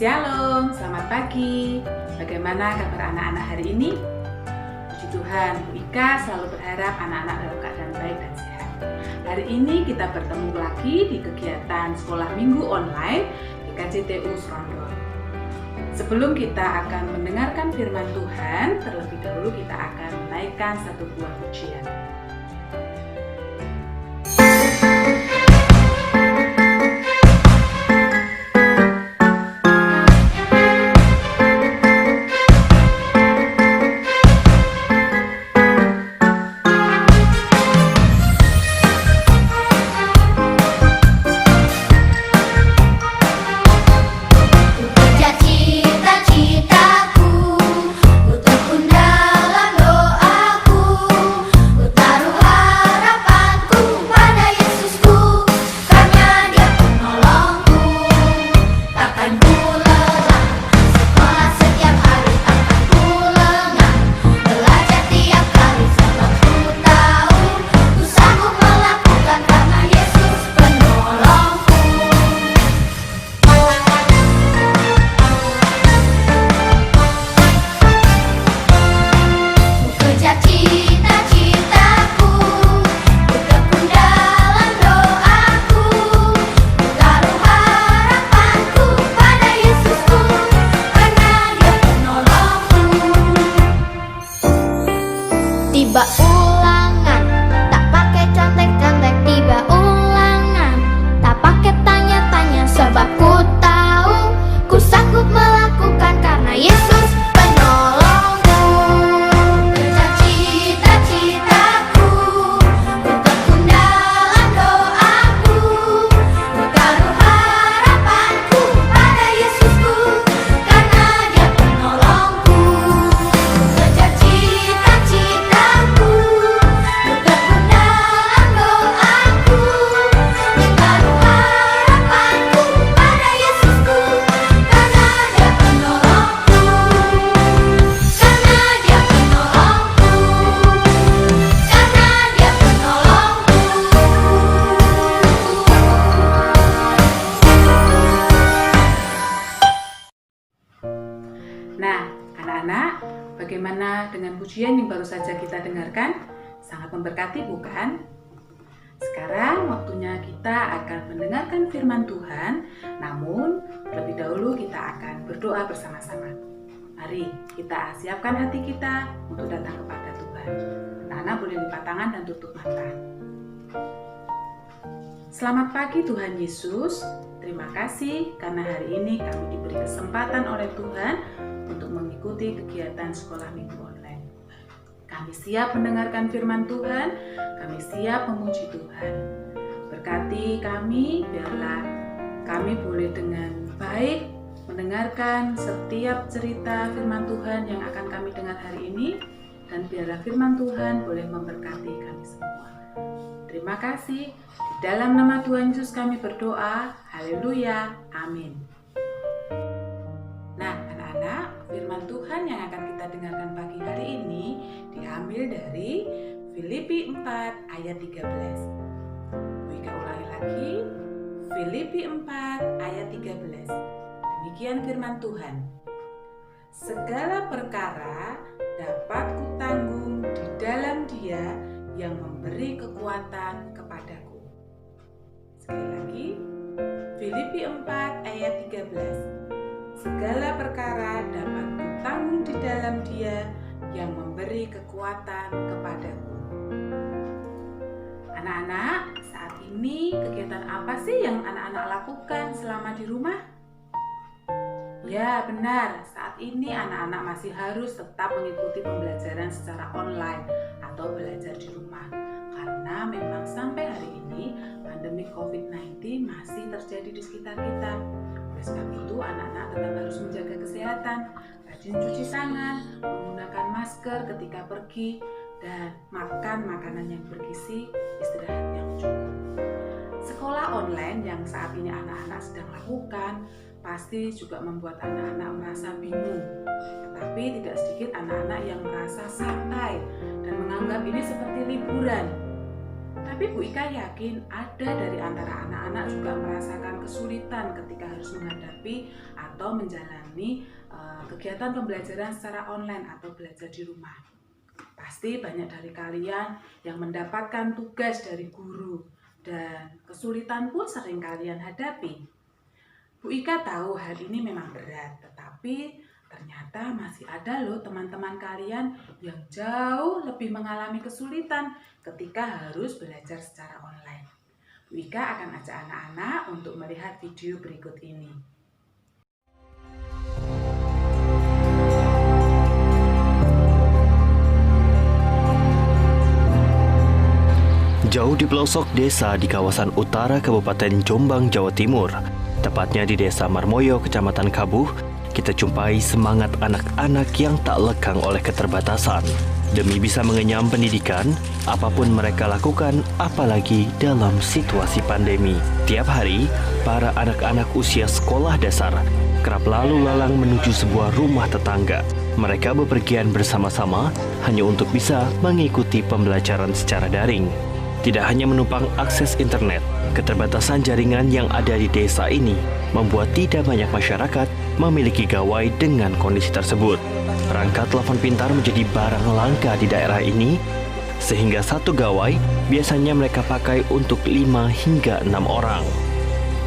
Shalom, selamat pagi. Bagaimana kabar anak-anak hari ini? Puji Tuhan, Bu Ika selalu berharap anak-anak dalam keadaan baik dan sehat. Hari ini kita bertemu lagi di kegiatan sekolah minggu online di KJTU Serondol. Sebelum kita akan mendengarkan firman Tuhan, terlebih dahulu kita akan menaikkan satu buah pujian. Tiba ulangan, tak pakai contek-contek. Tiba ulangan, tak pakai tanya-tanya. Sebab ku tahu, ku sanggup melakukan karena Yesus penolongku. Kejar cita-citaku, ku tekun dalam doaku, ku taruh harapanku pada Yesusku, karena Dia penolongku. Kejar cita-citaku, ku tekun dalam doaku, ku taruh harapanku pada Yesusku, karena Dia penolongku, karena Dia penolongku, karena Dia penolongku. Nah, anak-anak, bagaimana dengan pujian yang baru saja kita dengarkan? Sangat memberkati, bukan? Sekarang waktunya kita akan mendengarkan firman Tuhan, namun terlebih dahulu kita akan berdoa bersama-sama. Mari kita siapkan hati kita untuk datang kepada Tuhan. Anak-anak boleh lipat tangan dan tutup mata. Selamat pagi Tuhan Yesus. Terima kasih karena hari ini kami diberi kesempatan oleh Tuhan untuk mengikuti kegiatan sekolah minggu online. Kami siap mendengarkan firman Tuhan, kami siap memuji Tuhan. Berkati kami, biarlah kami boleh dengan baik mendengarkan setiap cerita firman Tuhan yang akan kami dengar hari ini, dan biarlah firman Tuhan boleh memberkati kami semua. Terima kasih. Di dalam nama Tuhan Yesus kami berdoa. Haleluya. Amin. Nah, anak-anak, firman Tuhan yang akan kita dengarkan pagi hari ini diambil dari Filipi 4 ayat 13. Kita ulangi lagi. Filipi 4 ayat 13. Demikian firman Tuhan. Segala perkara dapat kutanggung di dalam Dia yang memberi kekuatan kepadaku. Sekali lagi, Filipi 4 ayat 13. Segala perkara dapat kutanggung di dalam Dia yang memberi kekuatan kepadaku. Anak-anak, saat ini kegiatan apa sih yang anak-anak lakukan selama di rumah? Ya, benar. Saat ini anak-anak masih harus tetap mengikuti pembelajaran secara online atau belajar di rumah. Karena memang sampai hari ini pandemi COVID-19 masih terjadi di sekitar kita. Oleh sebab itu, anak-anak tetap harus menjaga kesehatan, rajin cuci tangan, menggunakan masker ketika pergi, dan makan makanan yang bergizi, istirahat yang cukup. Sekolah online yang saat ini anak-anak sedang lakukan pasti juga membuat anak-anak merasa bingung. Tetapi tidak sedikit anak-anak yang merasa santai dan menganggap ini seperti liburan. Tapi Bu Ika yakin ada dari antara anak-anak juga merasakan kesulitan ketika harus menghadapi atau menjalani kegiatan pembelajaran secara online atau belajar di rumah. Pasti banyak dari kalian yang mendapatkan tugas dari guru dan kesulitan pun sering kalian hadapi. Bu Ika tahu hal ini memang berat, tetapi ternyata masih ada loh teman-teman kalian yang jauh lebih mengalami kesulitan ketika harus belajar secara online. Bu Ika akan ajak anak-anak untuk melihat video berikut ini. Jauh di pelosok desa di kawasan utara Kabupaten Jombang, Jawa Timur, tepatnya di Desa Marmoyo, Kecamatan Kabuh, kita jumpai semangat anak-anak yang tak lekang oleh keterbatasan. Demi bisa mengenyam pendidikan, apapun mereka lakukan, apalagi dalam situasi pandemi. Tiap hari, para anak-anak usia sekolah dasar kerap lalu lalang menuju sebuah rumah tetangga. Mereka bepergian bersama-sama hanya untuk bisa mengikuti pembelajaran secara daring. Tidak hanya menumpang akses internet, keterbatasan jaringan yang ada di desa ini membuat tidak banyak masyarakat memiliki gawai dengan kondisi tersebut. Perangkat telepon pintar menjadi barang langka di daerah ini, sehingga satu gawai biasanya mereka pakai untuk 5 hingga 6 orang.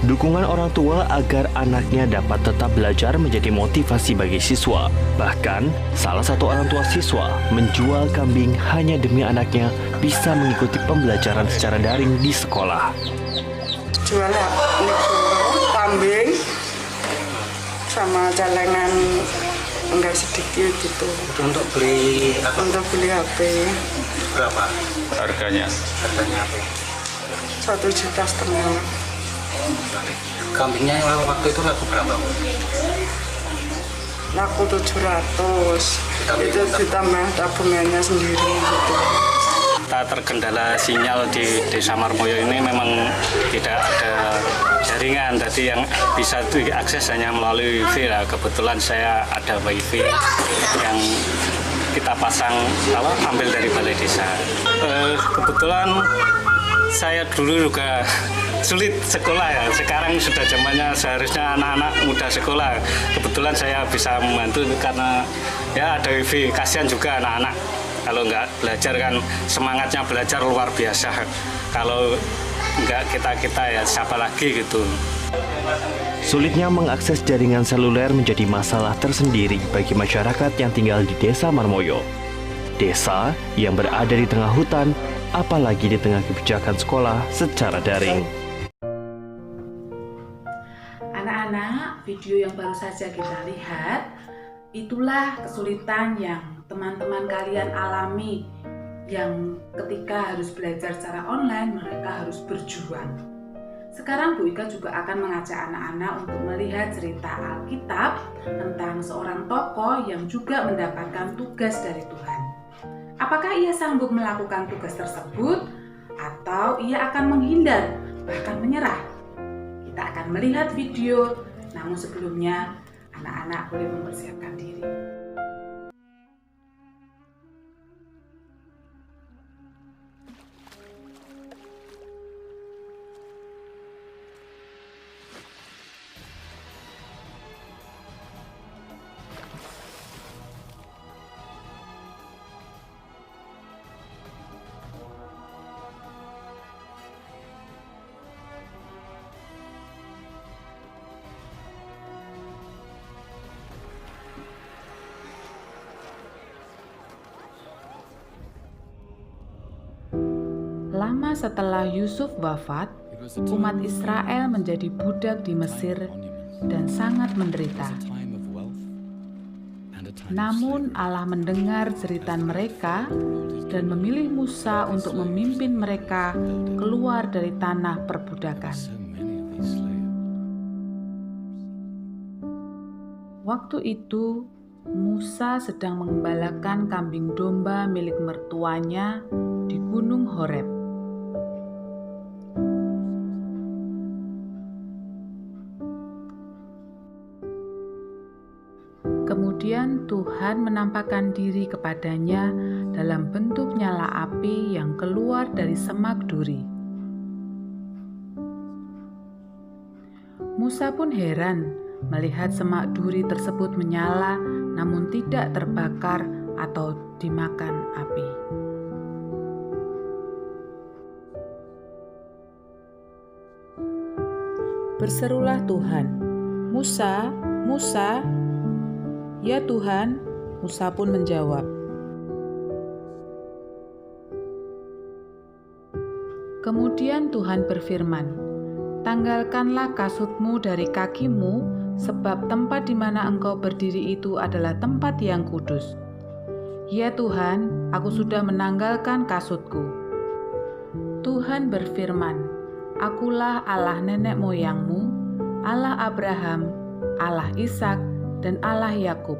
Dukungan orang tua agar anaknya dapat tetap belajar menjadi motivasi bagi siswa. Bahkan, salah satu orang tua siswa menjual kambing hanya demi anaknya bisa mengikuti pembelajaran secara daring di sekolah. Jual kambing sama celengan enggak sedikit gitu. Untuk beli HP. berapa harganya? Harganya apa? 1,5 juta. Kambingnya waktu itu laku berapa? Laku 700. Itu ditambah tabungannya sendiri gitu. Kita terkendala sinyal di Desa Marmoyo ini memang tidak ada jaringan, jadi yang bisa diakses hanya melalui wifi. Nah, kebetulan saya ada wifi yang kita pasang ambil dari balai desa. Kebetulan saya dulu juga sulit sekolah ya. Sekarang sudah zamannya seharusnya anak-anak muda sekolah. Kebetulan saya bisa membantu karena ya ada wifi. Kasihan juga anak-anak. Kalau nggak belajar kan semangatnya belajar luar biasa. Kalau nggak kita ya siapa lagi gitu. Sulitnya mengakses jaringan seluler menjadi masalah tersendiri bagi masyarakat yang tinggal di Desa Marmoyo. Desa yang berada di tengah hutan, apalagi di tengah kebijakan sekolah secara daring. Anak-anak, video yang baru saja kita lihat, itulah kesulitan yang teman-teman kalian alami, yang ketika harus belajar secara online mereka harus berjuang. Sekarang Bu Ika juga akan mengajak anak-anak untuk melihat cerita Alkitab tentang seorang tokoh yang juga mendapatkan tugas dari Tuhan. Apakah ia sanggup melakukan tugas tersebut atau ia akan menghindar, bahkan menyerah? Kita akan melihat video, namun sebelumnya anak-anak boleh mempersiapkan diri. Lama setelah Yusuf wafat, umat Israel menjadi budak di Mesir dan sangat menderita. Namun Allah mendengar jeritan mereka dan memilih Musa untuk memimpin mereka keluar dari tanah perbudakan. Waktu itu, Musa sedang mengembalakan kambing domba milik mertuanya di Gunung Horeb. Kemudian Tuhan menampakkan diri kepadanya dalam bentuk nyala api yang keluar dari semak duri. Musa pun heran melihat semak duri tersebut menyala namun tidak terbakar atau dimakan api. Berserulah Tuhan, "Musa, Musa." "Ya Tuhan," Musa pun menjawab. Kemudian Tuhan berfirman, "Tanggalkanlah kasutmu dari kakimu, sebab tempat di mana engkau berdiri itu adalah tempat yang kudus." "Ya Tuhan, aku sudah menanggalkan kasutku." Tuhan berfirman, "Akulah Allah nenek moyangmu, Allah Abraham, Allah Ishak, dan Allah Yakub.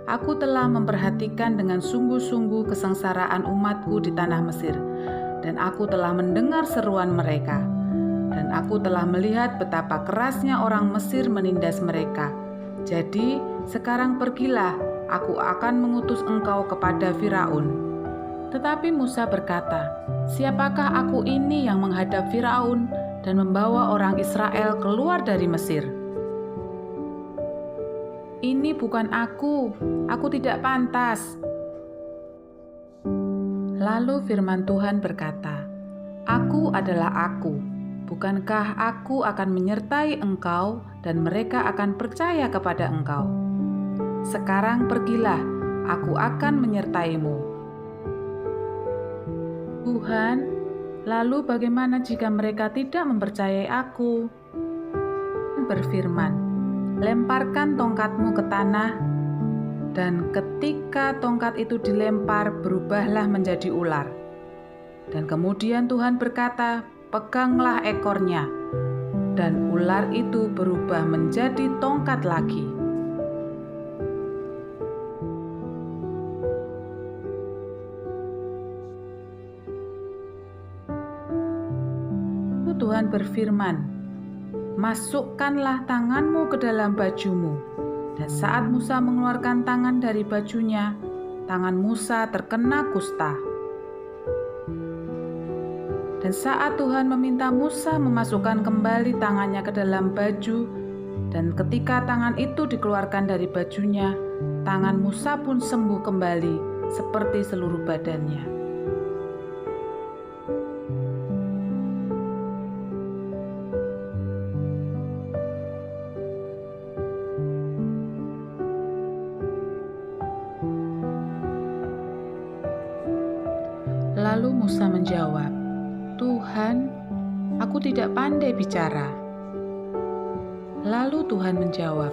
Aku telah memperhatikan dengan sungguh-sungguh kesengsaraan umatku di tanah Mesir, dan aku telah mendengar seruan mereka. Dan aku telah melihat betapa kerasnya orang Mesir menindas mereka. Jadi sekarang pergilah, aku akan mengutus engkau kepada Firaun." Tetapi Musa berkata, "Siapakah aku ini yang menghadap Firaun dan membawa orang Israel keluar dari Mesir? Ini bukan aku tidak pantas." Lalu firman Tuhan berkata, "Aku adalah Aku. Bukankah aku akan menyertai engkau dan mereka akan percaya kepada engkau? Sekarang pergilah, aku akan menyertaimu." "Tuhan, lalu bagaimana jika mereka tidak mempercayai aku?" Berfirman, "Lemparkan tongkatmu ke tanah," dan ketika tongkat itu dilempar, berubahlah menjadi ular. Dan kemudian Tuhan berkata, "Peganglah ekornya," dan ular itu berubah menjadi tongkat lagi. Tuhan berfirman, "Masukkanlah tanganmu ke dalam bajumu." Dan saat Musa mengeluarkan tangan dari bajunya, tangan Musa terkena kusta. Dan saat Tuhan meminta Musa memasukkan kembali tangannya ke dalam baju, dan ketika tangan itu dikeluarkan dari bajunya, tangan Musa pun sembuh kembali seperti seluruh badannya. Lalu Musa menjawab, "Tuhan, aku tidak pandai bicara." Lalu Tuhan menjawab,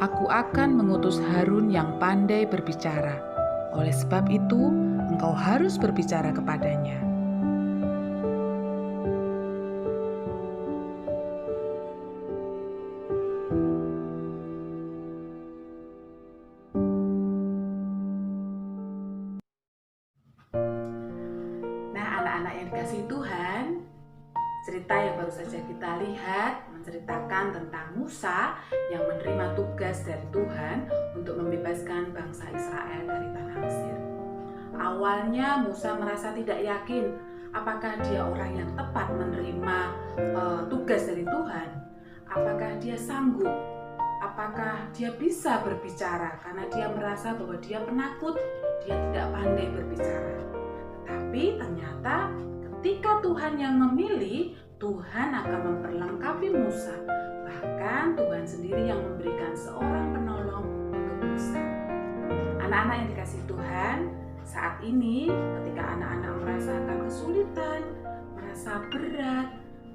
"Aku akan mengutus Harun yang pandai berbicara. Oleh sebab itu, engkau harus berbicara kepadanya." Anak-anak yang dikasihi Tuhan, cerita yang baru saja kita lihat menceritakan tentang Musa yang menerima tugas dari Tuhan untuk membebaskan bangsa Israel dari tanah Mesir. Awalnya Musa merasa tidak yakin apakah dia orang yang tepat menerima tugas dari Tuhan. Apakah dia sanggup? Apakah dia bisa berbicara? Karena dia merasa bahwa dia penakut, dia tidak pandai berbicara. Tapi ternyata ketika Tuhan yang memilih, Tuhan akan memperlengkapi Musa. Bahkan Tuhan sendiri yang memberikan seorang penolong untuk Musa. Anak-anak yang dikasihi Tuhan, saat ini ketika anak-anak merasakan kesulitan, merasa berat,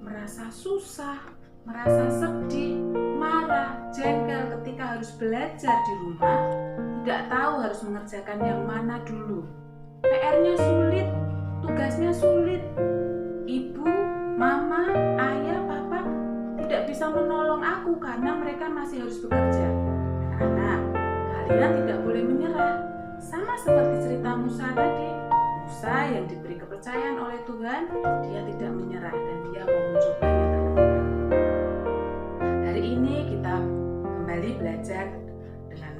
merasa susah, merasa sedih, marah, jengkel ketika harus belajar di rumah, tidak tahu harus mengerjakan yang mana dulu. PR-nya sulit, tugasnya sulit. Ibu, mama, ayah, papa tidak bisa menolong aku karena mereka masih harus bekerja. Anak-anak, kalian tidak boleh menyerah. Sama seperti cerita Musa tadi. Musa yang diberi kepercayaan oleh Tuhan, dia tidak menyerah dan dia mau mencobanya terlebih. Hari ini kita kembali belajar dengan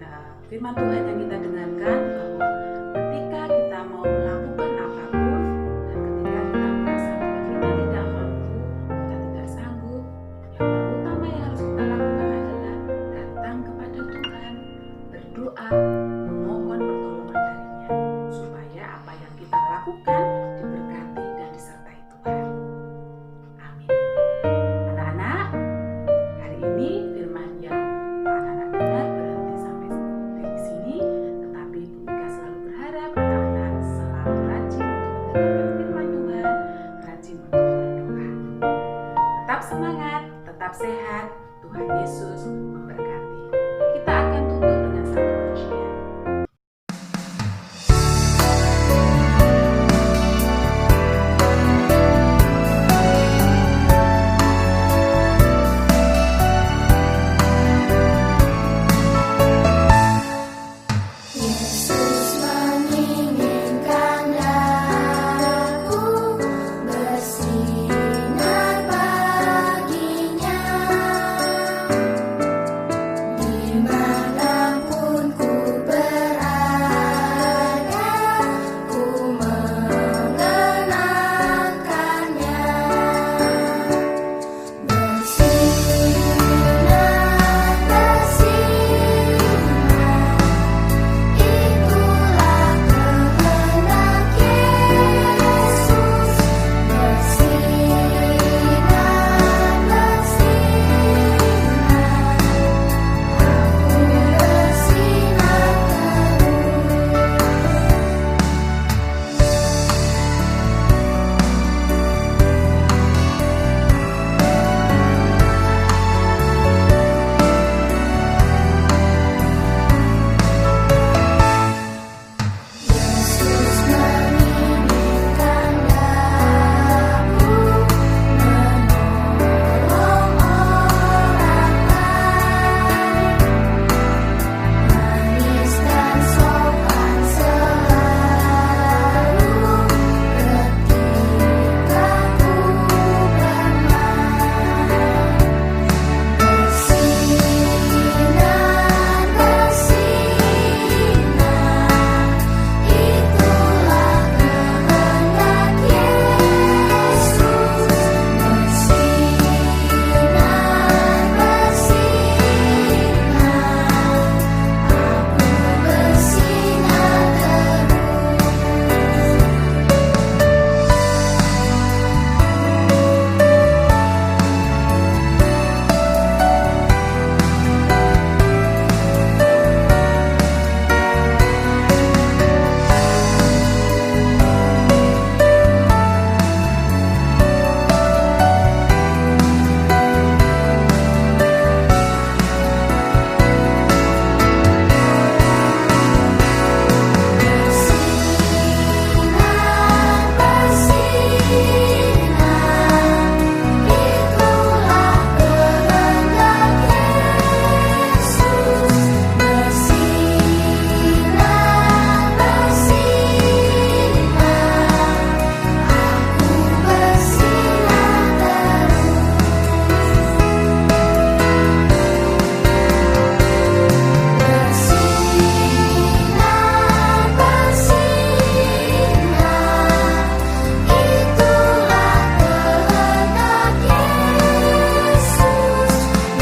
firman Tuhan yang kita dengarkan bahwa ketika kita mau melakukan apapun dan ketika kita merasa bahwa kita tidak mampu, kita tidak sanggup, yang terutama yang harus kita lakukan adalah datang kepada Tuhan, berdoa, memohon pertolongan darinya, supaya apa yang kita lakukan diberkati dan disertai Tuhan. Amin. Anak-anak, hari ini firman yang anak-anak dengar berhenti sampai di sini, tetapi Ibu Mika selalu berharap anak-anak selalu rajin untuk mendengarkan firman Tuhan, rajin untuk berdoa. Tetap semangat, tetap sehat, Tuhan Yesus memberkati. Kita akan tutup dengan satu pujian. Yesus menginginkan daku bersinar baginya, dimanapun ku berada, ku mengenangkannya. Bersinar, bersinar, itulah kehendak Yesus. Bersinar, Yesus menginginkan daku menolong orang lain, manis dan sopan selalu ketika ku bermain. Bersinar, bersinar, itulah kehendak Yesus.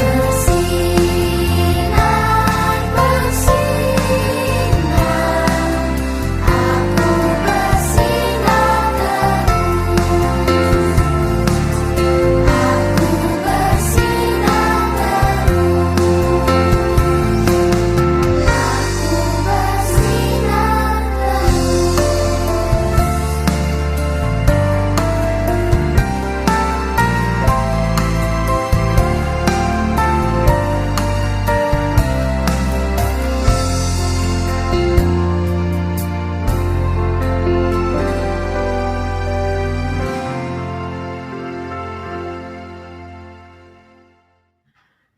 Bersinar, bersinar, aku bersinar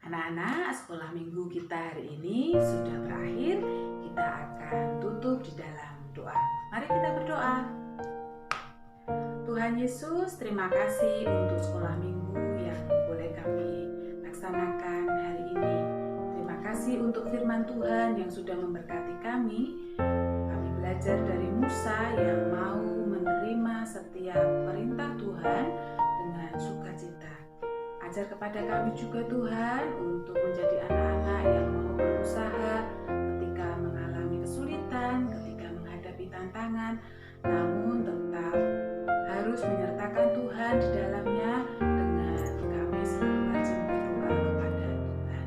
Anak-anak, sekolah minggu kita hari ini sudah berakhir. Kita akan tutup di dalam doa. Mari kita berdoa. Tuhan Yesus, terima kasih untuk sekolah minggu yang boleh kami laksanakan hari ini. Terima kasih untuk firman Tuhan yang sudah memberkati kami. Kami belajar dari Musa yang mau menerima setiap perintah Tuhan dengan sukacita. Ajar kepada kami juga Tuhan untuk menjadi anak-anak yang mau berusaha ketika mengalami kesulitan, ketika menghadapi tantangan, namun tetap harus menyertakan Tuhan di dalamnya dengan kami selalu rajin berdoa kepada Tuhan.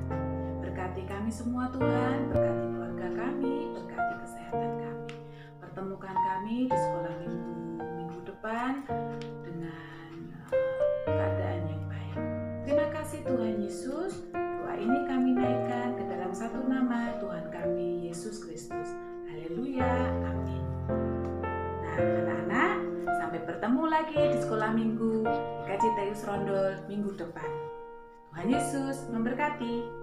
Berkati kami semua Tuhan, berkati keluarga kami, berkati kesehatan kami. Pertemukan kami di sekolah minggu depan dengan keadaan yang baik. Terima kasih Tuhan Yesus. Doa ini kami naikkan ke dalam satu nama Tuhan kami, Yesus Kristus. Haleluya, amin. Nah, anak-anak, sampai bertemu lagi di sekolah minggu GKJ Teus Rondol minggu depan. Tuhan Yesus memberkati.